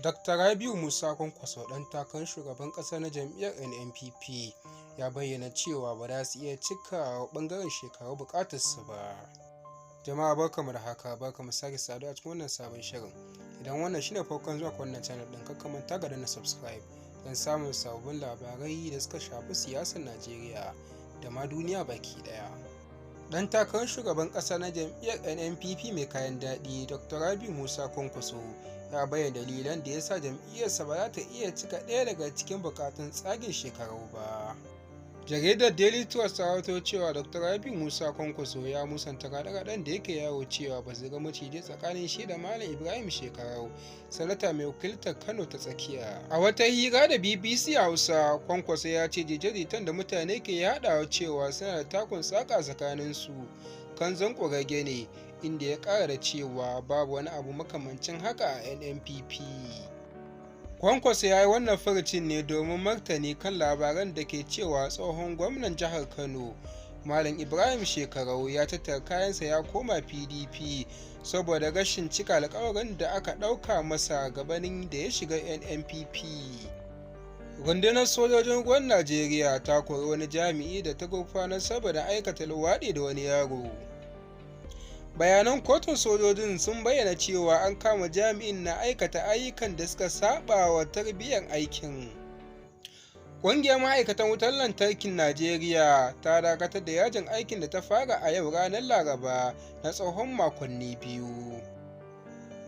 Dr. Rabiu Musa Kwankwaso, ɗan takarar shugaban ƙasa na jam'iyyar NNPP, ya bayyana cewa ba za su iya cika ɓangaren shekaru buƙatarsu ba. Jama'a barkamu da haka, barkamu sake saduwa a cikin wannan sabon shirin. Idan wannan shine farkon zuwa wannan channel ɗin, kar ka manta ka danna subscribe don samun sababbin labarai da suka shafi siyasar Najeriya da ma duniya baki ɗaya. Ɗan takarar shugaban ƙasa na jam'iyyar NNPP mai kayan daɗi, Dr. Rabiu Musa Kwankwaso, ya bayyana dalilan da ya sa jam'iyyarsa ba za ta iya cika ɗaya daga cikin buƙatun tsagin shekaru ba. Jaridar Daily Trust ta rawaito cewa Dr. Rabiu Musa Kwankwaso ya musanta raɗe-raɗen da yake yawo cewa ba su ga maciji tsakanin shi da Malam Ibrahim Shekarau, sanata mai wakiltar Kano ta tsakiya. A wata hira da BBC Hausa, Kwankwaso ya ce jita-jitan da mutane ke yaɗawa cewa suna da takun saƙa tsakaninsu kanzon ƙurege ne, inda ya ƙara da cewa babu wani abu makamancin haka a NNPP. Kwankwaso ya yi wannan furucin ne domin martani kan labaran da ke cewa tsohon gwamnan jihar Kano, Malam Ibrahim Shekarau, ya tattara kayansa ya koma PDP saboda rashin cika alƙawarin da aka ɗauka masa gabanin da ya shiga NNPP. Rundunar sojojin ruwan Najeriya ta kori wani jami'i da ta gurfanar saboda aikata luwaɗi da wani yaro. Bayanan kotun sojojin sun bayyana cewa an kama jami'in na aikata ayyukan da suka saba wa tarbiyyar aikin. Ƙungiyar ma'aikatan wutar lantarkin Najeriya ta dakatar da yajin aikin da ta fara a yau ranar Laraba na tsawon makonni biyu.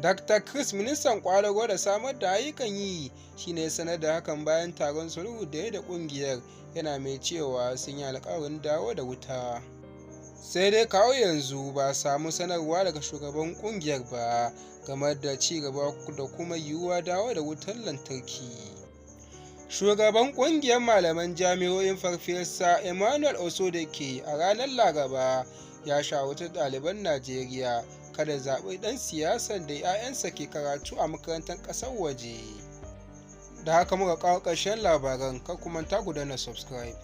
Dr. Chris, ministan ƙwadago da samar da ayyukan yi, shi ne sanar da hakan bayan taron sulhu da ya da ƙungiyar, yana mai cewa sun yi alƙawarin dawo da wuta. Sai dai kawo yanzu ba a samu sanarwa daga shugaban kungiyar ba game da ci gaba da kuma yiwuwa dawo da wutar lantarki. Shugaban kungiyar malaman jami'o'in Farfesa Emmanuel Osodeke a ranar Laraba ya shawarci ɗaliban Najeriya kada zaɓi ɗan siyasar da 'ya'yansa ke karatu a makarantar ƙasar waje. Da haka muka kawo ƙarshen labaran, kar ku manta ku danna subscribe.